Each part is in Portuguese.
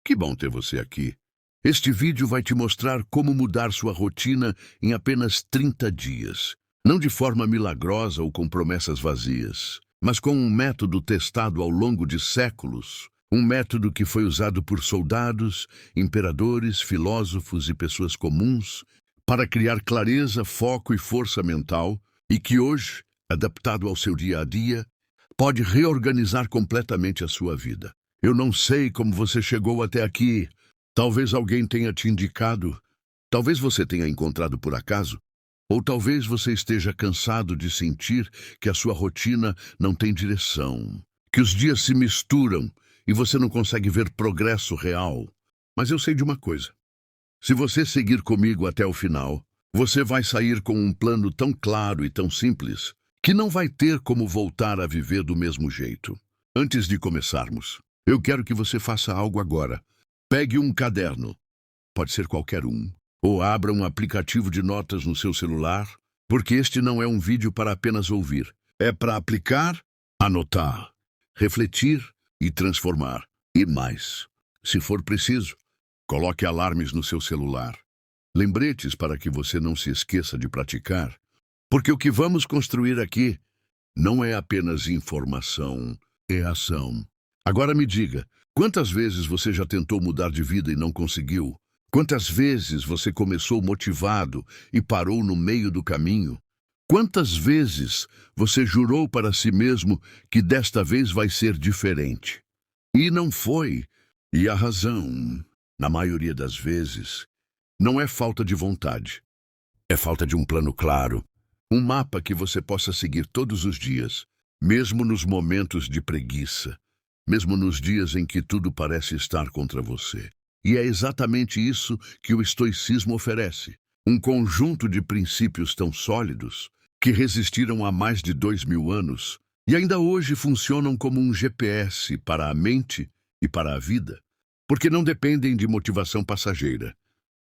Que bom ter você aqui. Este vídeo vai te mostrar como mudar sua rotina em apenas 30 dias. Não de forma milagrosa ou com promessas vazias, mas com um método testado ao longo de séculos. Um método que foi usado por soldados, imperadores, filósofos e pessoas comuns para criar clareza, foco e força mental e que hoje, adaptado ao seu dia a dia, pode reorganizar completamente a sua vida. Eu não sei como você chegou até aqui. Talvez alguém tenha te indicado. Talvez você tenha encontrado por acaso. Ou talvez você esteja cansado de sentir que a sua rotina não tem direção, que os dias se misturam e você não consegue ver progresso real. Mas eu sei de uma coisa. Se você seguir comigo até o final, você vai sair com um plano tão claro e tão simples que não vai ter como voltar a viver do mesmo jeito. Antes de começarmos, eu quero que você faça algo agora. Pegue um caderno, pode ser qualquer um, ou abra um aplicativo de notas no seu celular, porque este não é um vídeo para apenas ouvir. É para aplicar, anotar, refletir e transformar. E mais, se for preciso, coloque alarmes no seu celular. Lembretes para que você não se esqueça de praticar. Porque o que vamos construir aqui não é apenas informação, é ação. Agora me diga, quantas vezes você já tentou mudar de vida e não conseguiu? Quantas vezes você começou motivado e parou no meio do caminho? Quantas vezes você jurou para si mesmo que desta vez vai ser diferente? E não foi. E a razão, na maioria das vezes, não é falta de vontade. É falta de um plano claro, um mapa que você possa seguir todos os dias, mesmo nos momentos de preguiça, mesmo nos dias em que tudo parece estar contra você. E é exatamente isso que o estoicismo oferece. Um conjunto de princípios tão sólidos que resistiram há mais de 2000 anos e ainda hoje funcionam como um GPS para a mente e para a vida, porque não dependem de motivação passageira.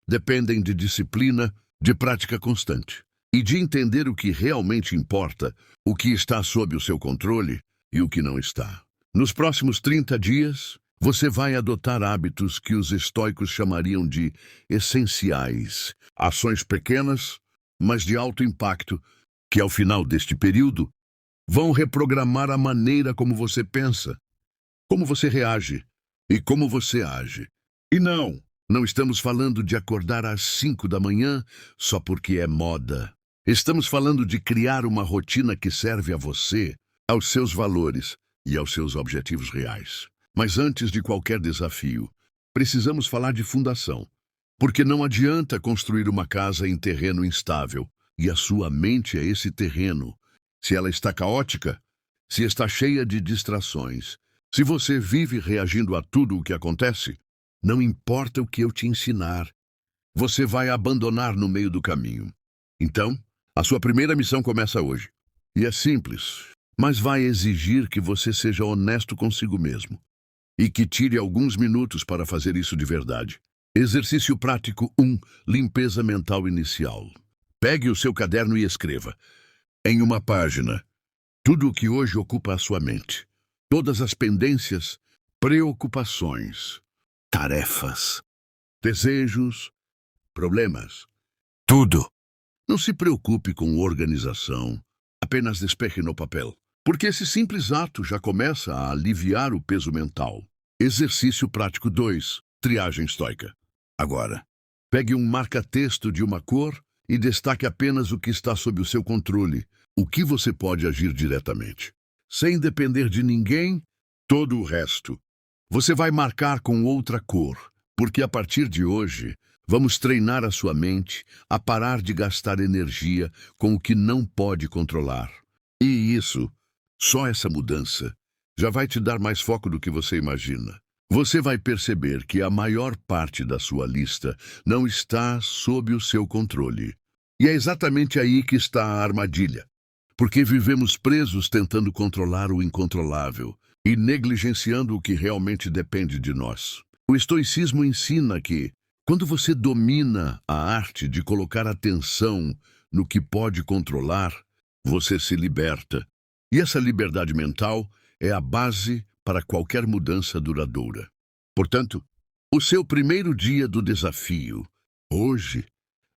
Dependem de disciplina, de prática constante e de entender o que realmente importa, o que está sob o seu controle e o que não está. Nos próximos 30 dias, você vai adotar hábitos que os estoicos chamariam de essenciais, ações pequenas, mas de alto impacto, que ao final deste período vão reprogramar a maneira como você pensa, como você reage e como você age. E não estamos falando de acordar às 5 da manhã só porque é moda. Estamos falando de criar uma rotina que serve a você, aos seus valores e aos seus objetivos reais. Mas antes de qualquer desafio, precisamos falar de fundação. Porque não adianta construir uma casa em terreno instável, e a sua mente é esse terreno. Se ela está caótica, se está cheia de distrações, se você vive reagindo a tudo o que acontece, não importa o que eu te ensinar, você vai abandonar no meio do caminho. Então, a sua primeira missão começa hoje. E é simples, mas vai exigir que você seja honesto consigo mesmo e que tire alguns minutos para fazer isso de verdade. Exercício prático 1. Limpeza mental inicial. Pegue o seu caderno e escreva, em uma página, tudo o que hoje ocupa a sua mente. Todas as pendências, preocupações, tarefas, desejos, problemas. Tudo. Não se preocupe com organização, apenas despeje no papel. Porque esse simples ato já começa a aliviar o peso mental. Exercício prático 2. Triagem estoica. Agora, pegue um marca-texto de uma cor e destaque apenas o que está sob o seu controle, o que você pode agir diretamente. Sem depender de ninguém, todo o resto. Você vai marcar com outra cor, porque a partir de hoje, vamos treinar a sua mente a parar de gastar energia com o que não pode controlar. E isso, só essa mudança, já vai te dar mais foco do que você imagina. Você vai perceber que a maior parte da sua lista não está sob o seu controle. E é exatamente aí que está a armadilha. Porque vivemos presos tentando controlar o incontrolável e negligenciando o que realmente depende de nós. O estoicismo ensina que, quando você domina a arte de colocar atenção no que pode controlar, você se liberta. E essa liberdade mental é a base para qualquer mudança duradoura. Portanto, O seu primeiro dia do desafio, hoje,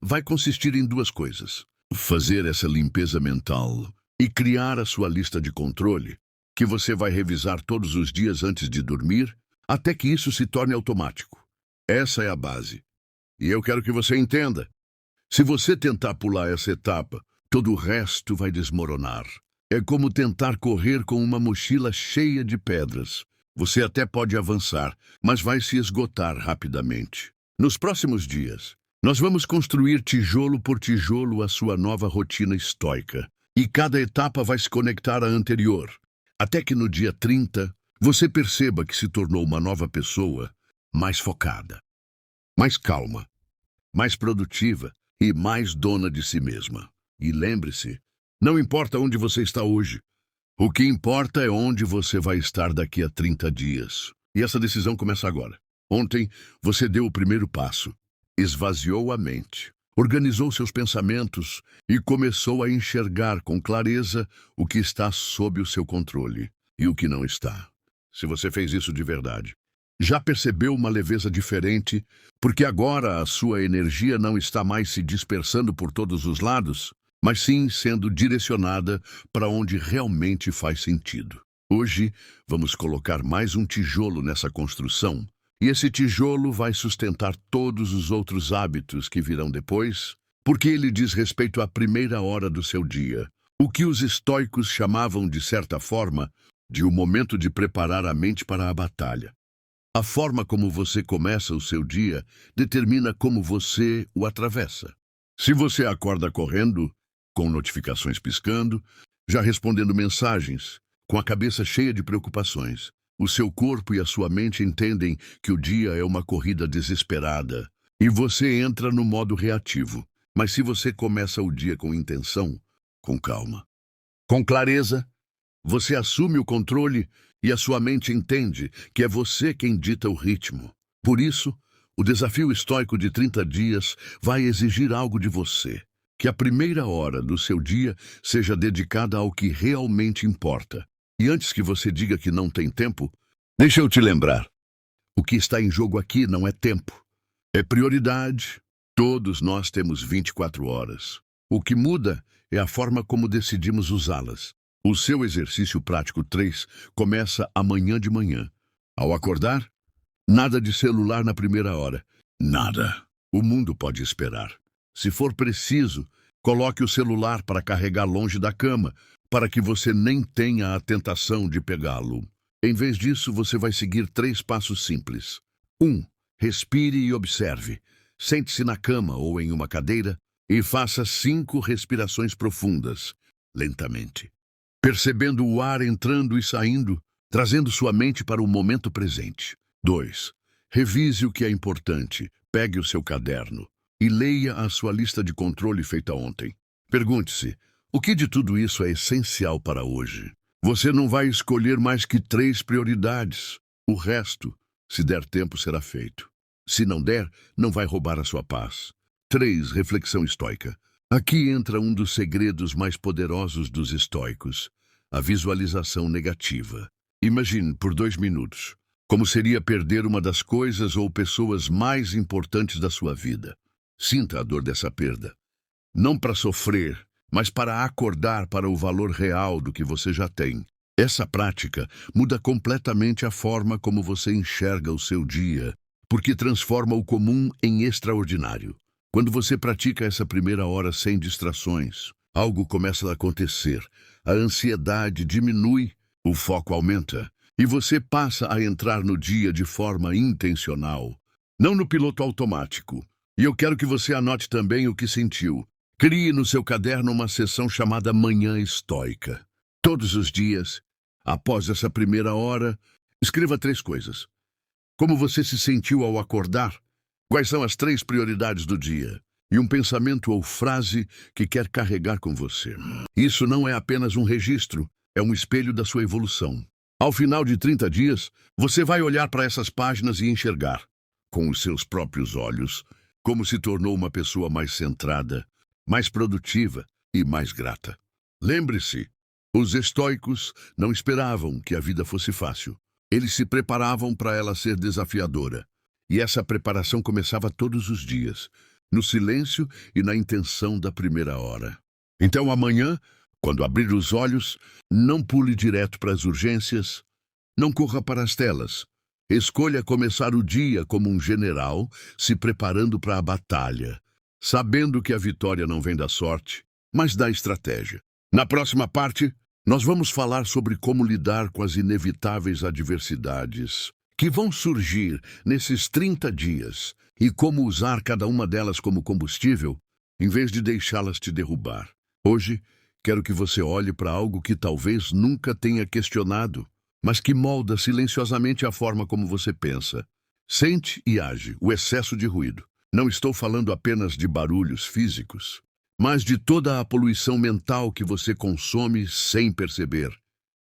vai consistir em duas coisas: fazer essa limpeza mental e criar a sua lista de controle, que você vai revisar todos os dias antes de dormir, até que isso se torne automático. Essa é a base. E eu quero que você entenda. Se você tentar pular essa etapa, todo o resto vai desmoronar. É como tentar correr com uma mochila cheia de pedras. Você até pode avançar, mas vai se esgotar rapidamente. Nos próximos dias, nós vamos construir tijolo por tijolo a sua nova rotina estoica. E cada etapa vai se conectar à anterior, até que no dia 30, você perceba que se tornou uma nova pessoa, mais focada, mais calma, mais produtiva e mais dona de si mesma. E lembre-se, não importa onde você está hoje, o que importa é onde você vai estar daqui a 30 dias. E essa decisão começa agora. Ontem, você deu o primeiro passo, esvaziou a mente, organizou seus pensamentos e começou a enxergar com clareza o que está sob o seu controle e o que não está. Se você fez isso de verdade, já percebeu uma leveza diferente, porque agora a sua energia não está mais se dispersando por todos os lados, mas sim sendo direcionada para onde realmente faz sentido. Hoje, vamos colocar mais um tijolo nessa construção, e esse tijolo vai sustentar todos os outros hábitos que virão depois, porque ele diz respeito à primeira hora do seu dia, o que os estoicos chamavam, de certa forma, de um momento de preparar a mente para a batalha. A forma como você começa o seu dia determina como você o atravessa. Se você acorda correndo, com notificações piscando, já respondendo mensagens, com a cabeça cheia de preocupações, o seu corpo e a sua mente entendem que o dia é uma corrida desesperada e você entra no modo reativo. Mas se você começa o dia com intenção, com calma, com clareza, você assume o controle e a sua mente entende que é você quem dita o ritmo. Por isso, o desafio estoico de 30 dias vai exigir algo de você. Que a primeira hora do seu dia seja dedicada ao que realmente importa. E antes que você diga que não tem tempo, deixa eu te lembrar. O que está em jogo aqui não é tempo, é prioridade. Todos nós temos 24 horas. O que muda é a forma como decidimos usá-las. O seu exercício prático 3 começa amanhã de manhã. Ao acordar, nada de celular na primeira hora. Nada. O mundo pode esperar. Se for preciso, coloque o celular para carregar longe da cama, para que você nem tenha a tentação de pegá-lo. Em vez disso, você vai seguir 3 passos simples. 1. Respire e observe. Sente-se na cama ou em uma cadeira e faça 5 respirações profundas, lentamente, percebendo o ar entrando e saindo, trazendo sua mente para o momento presente. 2. Revise o que é importante. Pegue o seu caderno e leia a sua lista de controle feita ontem. Pergunte-se, o que de tudo isso é essencial para hoje? Você não vai escolher mais que 3 prioridades. O resto, se der tempo, será feito. Se não der, não vai roubar a sua paz. 3. Reflexão estoica. Aqui entra um dos segredos mais poderosos dos estoicos, a visualização negativa. Imagine por 2 minutos como seria perder uma das coisas ou pessoas mais importantes da sua vida. Sinta a dor dessa perda. Não para sofrer, mas para acordar para o valor real do que você já tem. Essa prática muda completamente a forma como você enxerga o seu dia, porque transforma o comum em extraordinário. Quando você pratica essa primeira hora sem distrações, algo começa a acontecer. A ansiedade diminui, o foco aumenta, e você passa a entrar no dia de forma intencional, não no piloto automático. E eu quero que você anote também o que sentiu. Crie no seu caderno uma seção chamada Manhã Estoica. Todos os dias, após essa primeira hora, escreva 3 coisas. Como você se sentiu ao acordar? Quais são as 3 prioridades do dia? E um pensamento ou frase que quer carregar com você. Isso não é apenas um registro, é um espelho da sua evolução. Ao final de 30 dias, você vai olhar para essas páginas e enxergar, com os seus próprios olhos, como se tornou uma pessoa mais centrada, mais produtiva e mais grata. Lembre-se, os estoicos não esperavam que a vida fosse fácil. Eles se preparavam para ela ser desafiadora. E essa preparação começava todos os dias, no silêncio e na intenção da primeira hora. Então, amanhã, quando abrir os olhos, não pule direto para as urgências, não corra para as telas. Escolha começar o dia como um general, se preparando para a batalha, sabendo que a vitória não vem da sorte, mas da estratégia. Na próxima parte, nós vamos falar sobre como lidar com as inevitáveis adversidades que vão surgir nesses 30 dias e como usar cada uma delas como combustível, em vez de deixá-las te derrubar. Hoje, quero que você olhe para algo que talvez nunca tenha questionado, mas que molda silenciosamente a forma como você pensa, sente e age, o excesso de ruído. Não estou falando apenas de barulhos físicos, mas de toda a poluição mental que você consome sem perceber.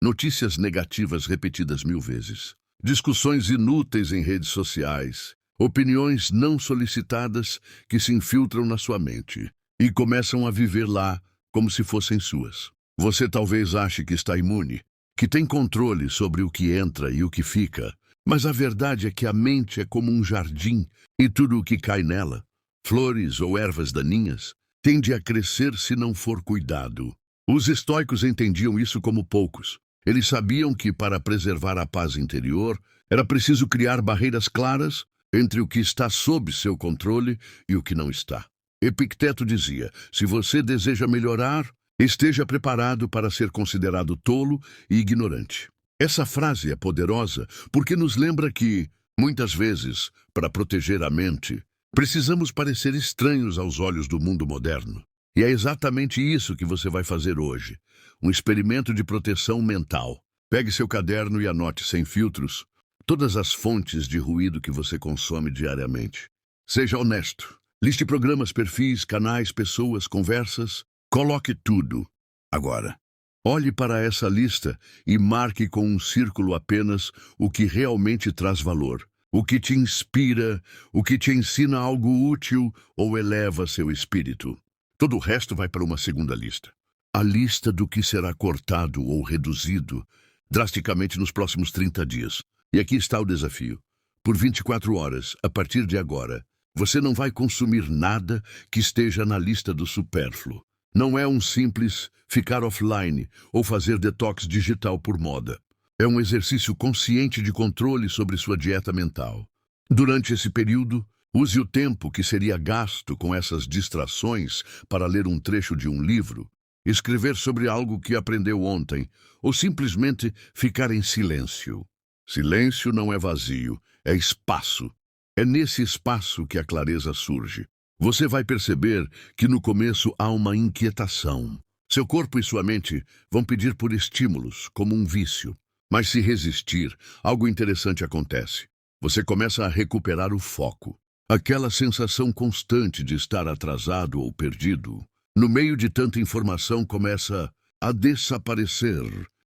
Notícias negativas repetidas 1000 vezes, discussões inúteis em redes sociais, opiniões não solicitadas que se infiltram na sua mente e começam a viver lá como se fossem suas. Você talvez ache que está imune, que tem controle sobre o que entra e o que fica, mas a verdade é que a mente é como um jardim e tudo o que cai nela, flores ou ervas daninhas, tende a crescer se não for cuidado. Os estoicos entendiam isso como poucos. Eles sabiam que, para preservar a paz interior, era preciso criar barreiras claras entre o que está sob seu controle e o que não está. Epicteto dizia: se você deseja melhorar, esteja preparado para ser considerado tolo e ignorante. Essa frase é poderosa porque nos lembra que, muitas vezes, para proteger a mente, precisamos parecer estranhos aos olhos do mundo moderno. E é exatamente isso que você vai fazer hoje. Um experimento de proteção mental. Pegue seu caderno e anote sem filtros todas as fontes de ruído que você consome diariamente. Seja honesto. Liste programas, perfis, canais, pessoas, conversas. Coloque tudo. Agora, olhe para essa lista e marque com um círculo apenas o que realmente traz valor, o que te inspira, o que te ensina algo útil ou eleva seu espírito. Todo o resto vai para uma segunda lista. A lista do que será cortado ou reduzido drasticamente nos próximos 30 dias. E aqui está o desafio. Por 24 horas, a partir de agora, você não vai consumir nada que esteja na lista do supérfluo. Não é um simples ficar offline ou fazer detox digital por moda. É um exercício consciente de controle sobre sua dieta mental. Durante esse período, use o tempo que seria gasto com essas distrações para ler um trecho de um livro, escrever sobre algo que aprendeu ontem, ou simplesmente ficar em silêncio. Silêncio não é vazio, é espaço. É nesse espaço que a clareza surge. Você vai perceber que no começo há uma inquietação. Seu corpo e sua mente vão pedir por estímulos, como um vício. Mas se resistir, algo interessante acontece. Você começa a recuperar o foco. Aquela sensação constante de estar atrasado ou perdido, no meio de tanta informação, começa a desaparecer.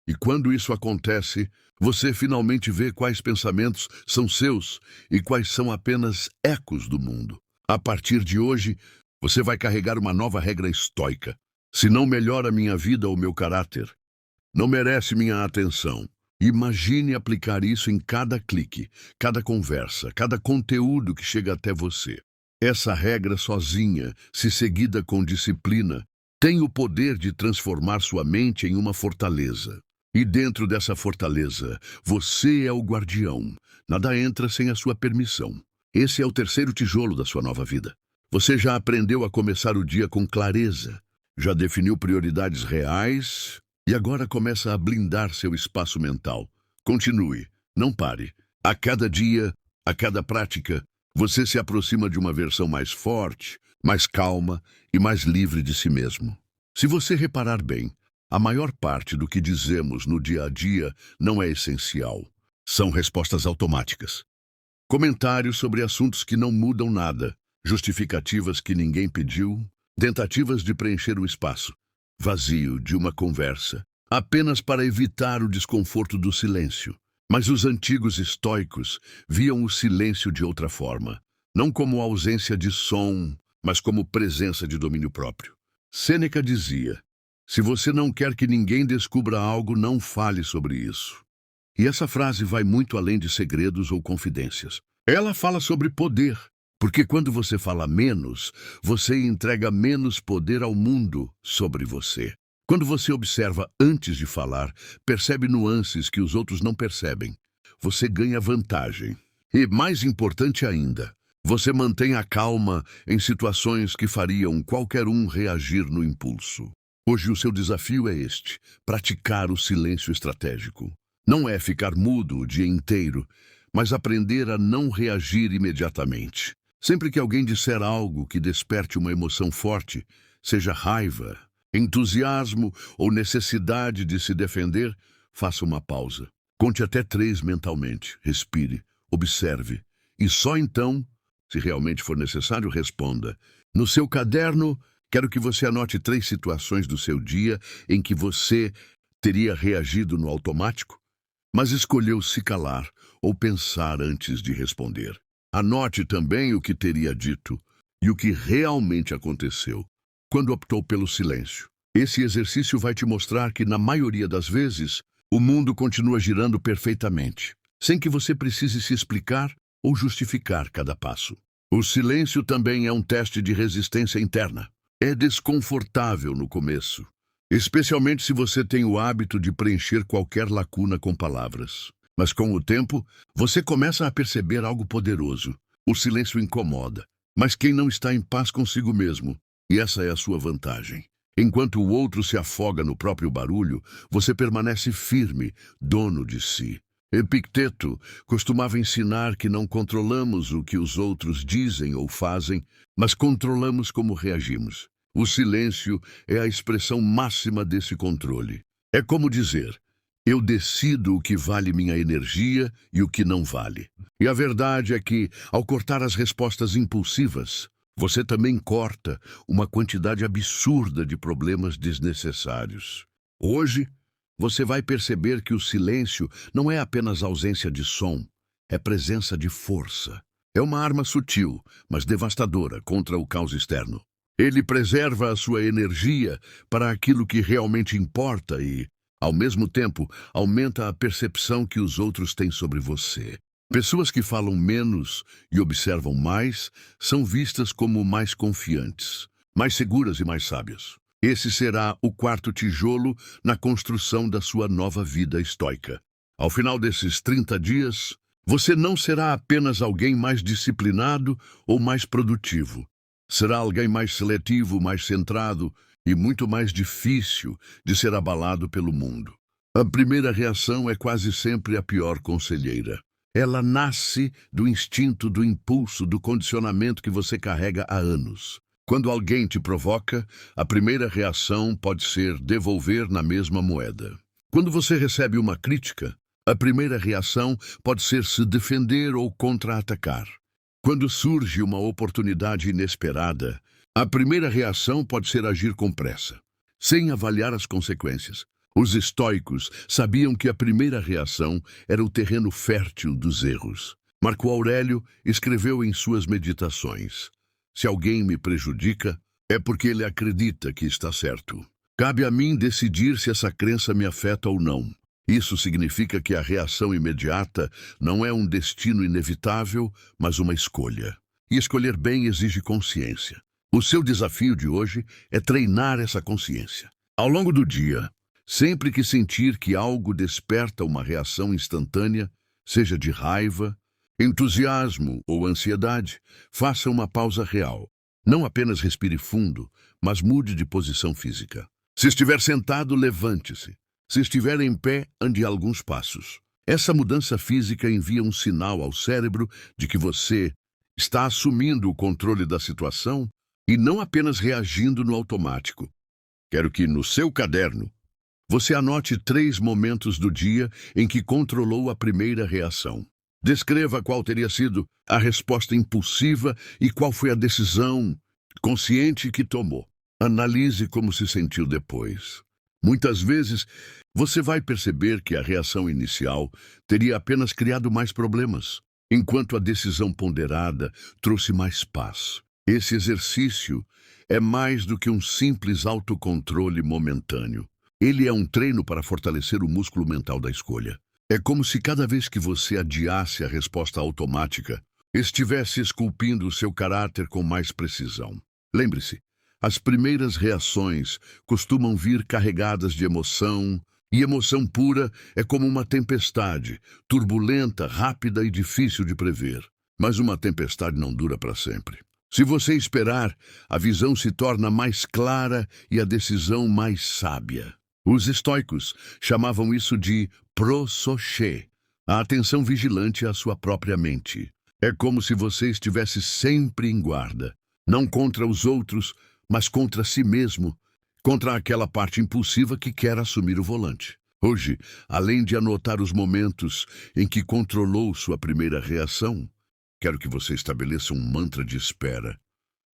E quando isso acontece, você finalmente vê quais pensamentos são seus e quais são apenas ecos do mundo. A partir de hoje, você vai carregar uma nova regra estoica. Se não melhora minha vida ou meu caráter, não merece minha atenção. Imagine aplicar isso em cada clique, cada conversa, cada conteúdo que chega até você. Essa regra sozinha, se seguida com disciplina, tem o poder de transformar sua mente em uma fortaleza. E dentro dessa fortaleza, você é o guardião. Nada entra sem a sua permissão. Esse é o terceiro tijolo da sua nova vida. Você já aprendeu a começar o dia com clareza, já definiu prioridades reais e agora começa a blindar seu espaço mental. Continue, não pare. A cada dia, a cada prática, você se aproxima de uma versão mais forte, mais calma e mais livre de si mesmo. Se você reparar bem, a maior parte do que dizemos no dia a dia não é essencial. São respostas automáticas. Comentários sobre assuntos que não mudam nada, justificativas que ninguém pediu, tentativas de preencher o espaço vazio de uma conversa, apenas para evitar o desconforto do silêncio. Mas os antigos estoicos viam o silêncio de outra forma, não como ausência de som, mas como presença de domínio próprio. Sêneca dizia: se você não quer que ninguém descubra algo, não fale sobre isso. E essa frase vai muito além de segredos ou confidências. Ela fala sobre poder, porque quando você fala menos, você entrega menos poder ao mundo sobre você. Quando você observa antes de falar, percebe nuances que os outros não percebem. Você ganha vantagem. E mais importante ainda, você mantém a calma em situações que fariam qualquer um reagir no impulso. Hoje o seu desafio é este: praticar o silêncio estratégico. Não é ficar mudo o dia inteiro, mas aprender a não reagir imediatamente. Sempre que alguém disser algo que desperte uma emoção forte, seja raiva, entusiasmo ou necessidade de se defender, faça uma pausa. Conte até 3 mentalmente, respire, observe, e só então, se realmente for necessário, responda. No seu caderno, quero que você anote 3 situações do seu dia em que você teria reagido no automático, mas escolheu se calar ou pensar antes de responder. Anote também o que teria dito e o que realmente aconteceu quando optou pelo silêncio. Esse exercício vai te mostrar que, na maioria das vezes, o mundo continua girando perfeitamente, sem que você precise se explicar ou justificar cada passo. O silêncio também é um teste de resistência interna. É desconfortável no começo, especialmente se você tem o hábito de preencher qualquer lacuna com palavras. Mas com o tempo, você começa a perceber algo poderoso. O silêncio incomoda, mas quem não está em paz consigo mesmo, e essa é a sua vantagem. Enquanto o outro se afoga no próprio barulho, você permanece firme, dono de si. Epicteto costumava ensinar que não controlamos o que os outros dizem ou fazem, mas controlamos como reagimos. O silêncio é a expressão máxima desse controle. É como dizer: eu decido o que vale minha energia e o que não vale. E a verdade é que, ao cortar as respostas impulsivas, você também corta uma quantidade absurda de problemas desnecessários. Hoje, você vai perceber que o silêncio não é apenas ausência de som, é presença de força. É uma arma sutil, mas devastadora contra o caos externo. Ele preserva a sua energia para aquilo que realmente importa e, ao mesmo tempo, aumenta a percepção que os outros têm sobre você. Pessoas que falam menos e observam mais são vistas como mais confiantes, mais seguras e mais sábias. Esse será o 4º tijolo na construção da sua nova vida estoica. Ao final desses 30 dias, você não será apenas alguém mais disciplinado ou mais produtivo. Será alguém mais seletivo, mais centrado e muito mais difícil de ser abalado pelo mundo. A primeira reação é quase sempre a pior conselheira. Ela nasce do instinto, do impulso, do condicionamento que você carrega há anos. Quando alguém te provoca, a primeira reação pode ser devolver na mesma moeda. Quando você recebe uma crítica, a primeira reação pode ser se defender ou contra-atacar. Quando surge uma oportunidade inesperada, a primeira reação pode ser agir com pressa, sem avaliar as consequências. Os estoicos sabiam que a primeira reação era o terreno fértil dos erros. Marco Aurélio escreveu em suas meditações: se alguém me prejudica, é porque ele acredita que está certo. Cabe a mim decidir se essa crença me afeta ou não. Isso significa que a reação imediata não é um destino inevitável, mas uma escolha. E escolher bem exige consciência. O seu desafio de hoje é treinar essa consciência. Ao longo do dia, sempre que sentir que algo desperta uma reação instantânea, seja de raiva, entusiasmo ou ansiedade, faça uma pausa real. Não apenas respire fundo, mas mude de posição física. Se estiver sentado, levante-se. Se estiver em pé, ande alguns passos. Essa mudança física envia um sinal ao cérebro de que você está assumindo o controle da situação e não apenas reagindo no automático. Quero que, no seu caderno, você anote 3 momentos do dia em que controlou a primeira reação. Descreva qual teria sido a resposta impulsiva e qual foi a decisão consciente que tomou. Analise como se sentiu depois. Muitas vezes, você vai perceber que a reação inicial teria apenas criado mais problemas, enquanto a decisão ponderada trouxe mais paz. Esse exercício é mais do que um simples autocontrole momentâneo. Ele é um treino para fortalecer o músculo mental da escolha. É como se cada vez que você adiasse a resposta automática, estivesse esculpindo o seu caráter com mais precisão. Lembre-se, as primeiras reações costumam vir carregadas de emoção, e emoção pura é como uma tempestade, turbulenta, rápida e difícil de prever. Mas uma tempestade não dura para sempre. Se você esperar, a visão se torna mais clara e a decisão mais sábia. Os estoicos chamavam isso de prosoché, a atenção vigilante à sua própria mente. É como se você estivesse sempre em guarda, não contra os outros, mas contra si mesmo, contra aquela parte impulsiva que quer assumir o volante. Hoje, além de anotar os momentos em que controlou sua primeira reação, quero que você estabeleça um mantra de espera,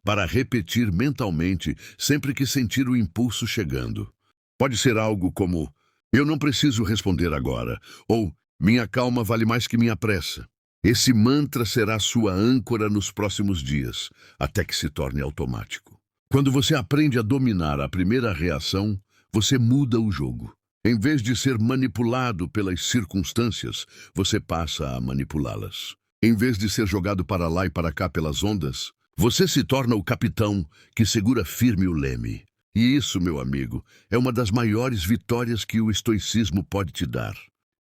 para repetir mentalmente sempre que sentir o impulso chegando. Pode ser algo como, eu não preciso responder agora, ou minha calma vale mais que minha pressa. Esse mantra será sua âncora nos próximos dias, até que se torne automático. Quando você aprende a dominar a primeira reação, você muda o jogo. Em vez de ser manipulado pelas circunstâncias, você passa a manipulá-las. Em vez de ser jogado para lá e para cá pelas ondas, você se torna o capitão que segura firme o leme. E isso, meu amigo, é uma das maiores vitórias que o estoicismo pode te dar.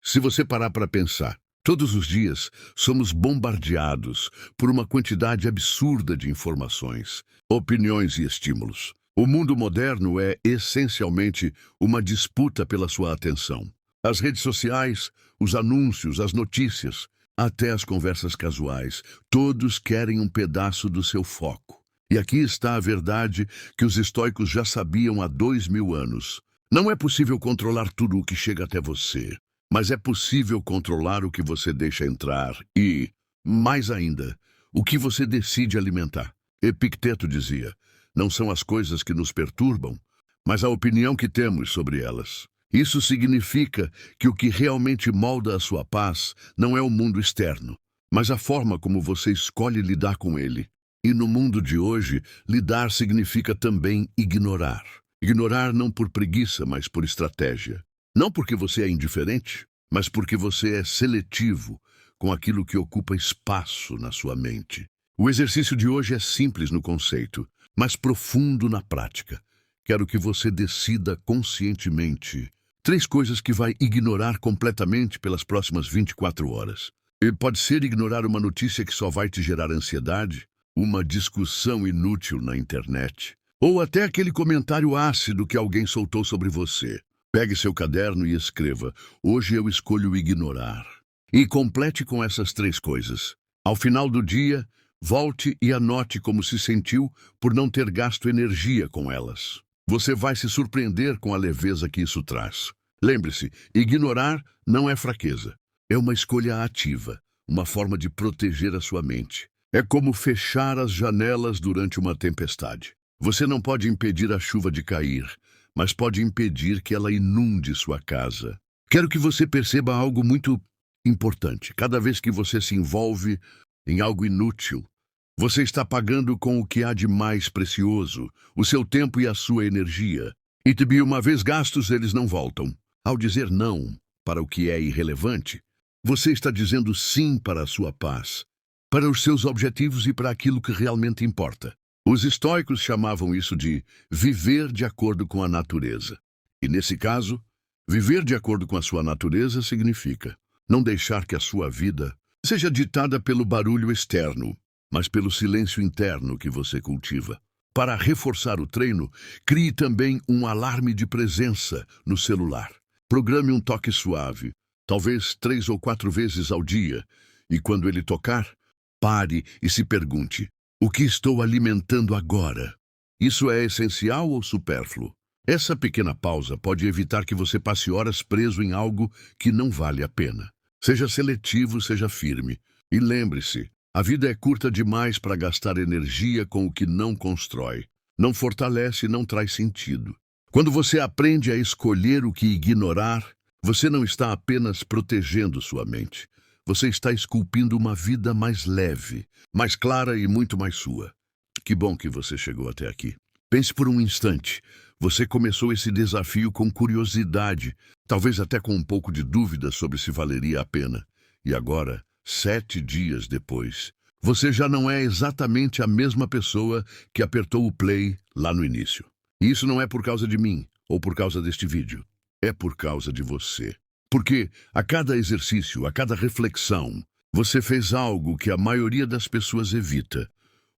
Se você parar para pensar, todos os dias somos bombardeados por uma quantidade absurda de informações, opiniões e estímulos. O mundo moderno é, essencialmente, uma disputa pela sua atenção. As redes sociais, os anúncios, as notícias, até as conversas casuais, todos querem um pedaço do seu foco. E aqui está a verdade que os estoicos já sabiam há 2000 anos. Não é possível controlar tudo o que chega até você, mas é possível controlar o que você deixa entrar e, mais ainda, o que você decide alimentar. Epicteto dizia, não são as coisas que nos perturbam, mas a opinião que temos sobre elas. Isso significa que o que realmente molda a sua paz não é o mundo externo, mas a forma como você escolhe lidar com ele. E no mundo de hoje, lidar significa também ignorar. Ignorar não por preguiça, mas por estratégia. Não porque você é indiferente, mas porque você é seletivo com aquilo que ocupa espaço na sua mente. O exercício de hoje é simples no conceito, mas profundo na prática. Quero que você decida conscientemente 3 coisas que vai ignorar completamente pelas próximas 24 horas. E pode ser ignorar uma notícia que só vai te gerar ansiedade, uma discussão inútil na internet, ou até aquele comentário ácido que alguém soltou sobre você. Pegue seu caderno e escreva, hoje eu escolho ignorar. E complete com essas 3 coisas. Ao final do dia, volte e anote como se sentiu por não ter gasto energia com elas. Você vai se surpreender com a leveza que isso traz. Lembre-se, ignorar não é fraqueza. É uma escolha ativa, uma forma de proteger a sua mente. É como fechar as janelas durante uma tempestade. Você não pode impedir a chuva de cair, mas pode impedir que ela inunde sua casa. Quero que você perceba algo muito importante. Cada vez que você se envolve em algo inútil, você está pagando com o que há de mais precioso, o seu tempo e a sua energia. E uma vez gastos, eles não voltam. Ao dizer não para o que é irrelevante, você está dizendo sim para a sua paz, para os seus objetivos e para aquilo que realmente importa. Os estoicos chamavam isso de viver de acordo com a natureza. E nesse caso, viver de acordo com a sua natureza significa não deixar que a sua vida seja ditada pelo barulho externo, mas pelo silêncio interno que você cultiva. Para reforçar o treino, crie também um alarme de presença no celular. Programe um toque suave, talvez 3 ou 4 vezes ao dia, e quando ele tocar, pare e se pergunte, o que estou alimentando agora? Isso é essencial ou supérfluo? Essa pequena pausa pode evitar que você passe horas preso em algo que não vale a pena. Seja seletivo, seja firme. E lembre-se, a vida é curta demais para gastar energia com o que não constrói, não fortalece e não traz sentido. Quando você aprende a escolher o que ignorar, você não está apenas protegendo sua mente. Você está esculpindo uma vida mais leve, mais clara e muito mais sua. Que bom que você chegou até aqui. Pense por um instante. Você começou esse desafio com curiosidade, talvez até com um pouco de dúvida sobre se valeria a pena. E agora, 7 dias depois, Você já não é exatamente a mesma pessoa que apertou o play lá no início. E isso não é por causa de mim ou por causa deste vídeo. É por causa de você. Porque a cada exercício, a cada reflexão, você fez algo que a maioria das pessoas evita.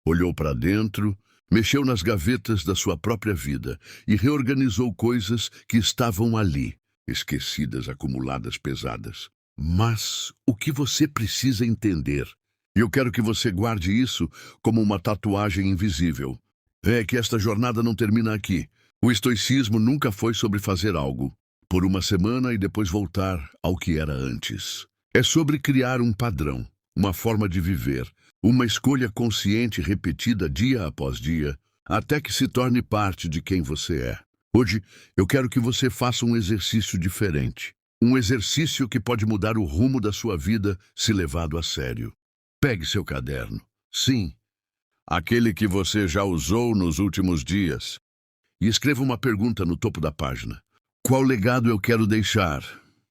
Olhou para dentro, mexeu nas gavetas da sua própria vida e reorganizou coisas que estavam ali, esquecidas, acumuladas, pesadas. Mas o que você precisa entender, e eu quero que você guarde isso como uma tatuagem invisível, é que esta jornada não termina aqui. O estoicismo nunca foi sobre fazer algo por uma semana e depois voltar ao que era antes. É sobre criar um padrão, uma forma de viver, uma escolha consciente repetida dia após dia, até que se torne parte de quem você é. Hoje, eu quero que você faça um exercício diferente. Um exercício que pode mudar o rumo da sua vida se levado a sério. Pegue seu caderno. Sim, aquele que você já usou nos últimos dias. E escreva uma pergunta no topo da página. Qual legado eu quero deixar?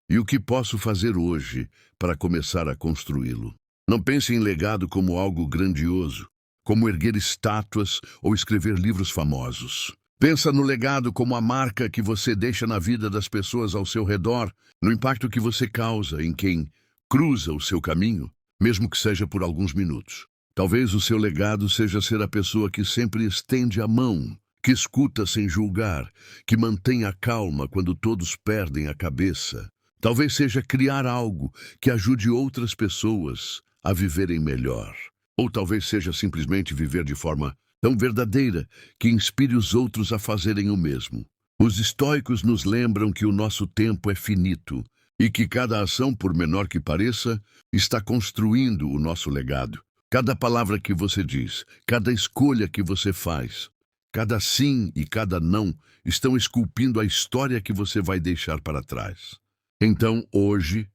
E o que posso fazer hoje para começar a construí-lo? Não pense em legado como algo grandioso, como erguer estátuas ou escrever livros famosos. Pensa no legado como a marca que você deixa na vida das pessoas ao seu redor, no impacto que você causa em quem cruza o seu caminho, mesmo que seja por alguns minutos. Talvez o seu legado seja ser a pessoa que sempre estende a mão, que escuta sem julgar, que mantém a calma quando todos perdem a cabeça. Talvez seja criar algo que ajude outras pessoas a viverem melhor. Ou talvez seja simplesmente viver de forma tão verdadeira que inspire os outros a fazerem o mesmo. Os estoicos nos lembram que o nosso tempo é finito e que cada ação, por menor que pareça, está construindo o nosso legado. Cada palavra que você diz, cada escolha que você faz, cada sim e cada não estão esculpindo a história que você vai deixar para trás. Então, hoje,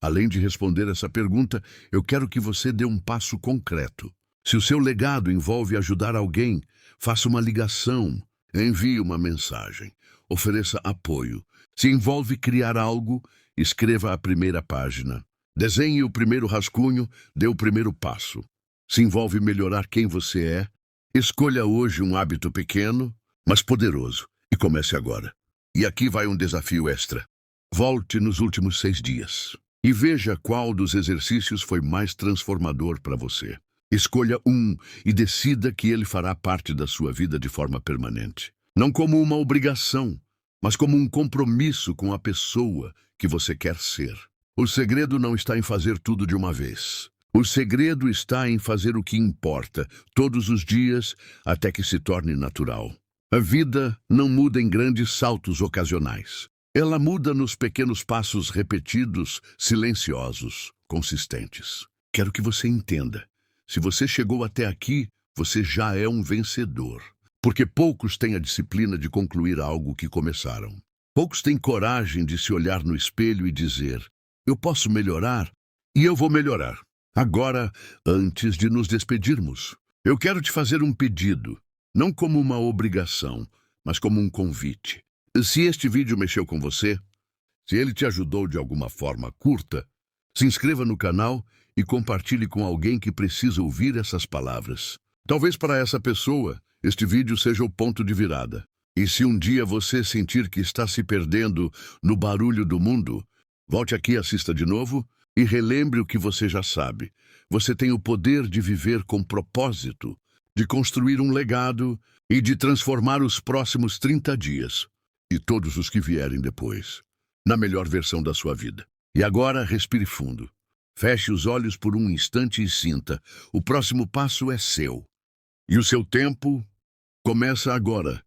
além de responder essa pergunta, eu quero que você dê um passo concreto. Se o seu legado envolve ajudar alguém, faça uma ligação, envie uma mensagem, ofereça apoio. Se envolve criar algo, escreva a primeira página. Desenhe o primeiro rascunho, dê o primeiro passo. Se envolve melhorar quem você é, escolha hoje um hábito pequeno, mas poderoso, e comece agora. E aqui vai um desafio extra. Volte nos últimos 6 dias e veja qual dos exercícios foi mais transformador para você. Escolha um e decida que ele fará parte da sua vida de forma permanente. Não como uma obrigação, mas como um compromisso com a pessoa que você quer ser. O segredo não está em fazer tudo de uma vez. O segredo está em fazer o que importa, todos os dias, até que se torne natural. A vida não muda em grandes saltos ocasionais. Ela muda nos pequenos passos repetidos, silenciosos, consistentes. Quero que você entenda. Se você chegou até aqui, você já é um vencedor. Porque poucos têm a disciplina de concluir algo que começaram. Poucos têm coragem de se olhar no espelho e dizer: eu posso melhorar e eu vou melhorar. Agora, antes de nos despedirmos, eu quero te fazer um pedido, não como uma obrigação, mas como um convite. Se este vídeo mexeu com você, se ele te ajudou de alguma forma, curta, se inscreva no canal e compartilhe com alguém que precisa ouvir essas palavras. Talvez para essa pessoa, este vídeo seja o ponto de virada. E se um dia você sentir que está se perdendo no barulho do mundo, volte aqui, assista de novo e relembre o que você já sabe. Você tem o poder de viver com propósito, de construir um legado e de transformar os próximos 30 dias e todos os que vierem depois na melhor versão da sua vida. E agora, respire fundo. Feche os olhos por um instante e sinta. O próximo passo é seu. E o seu tempo começa agora.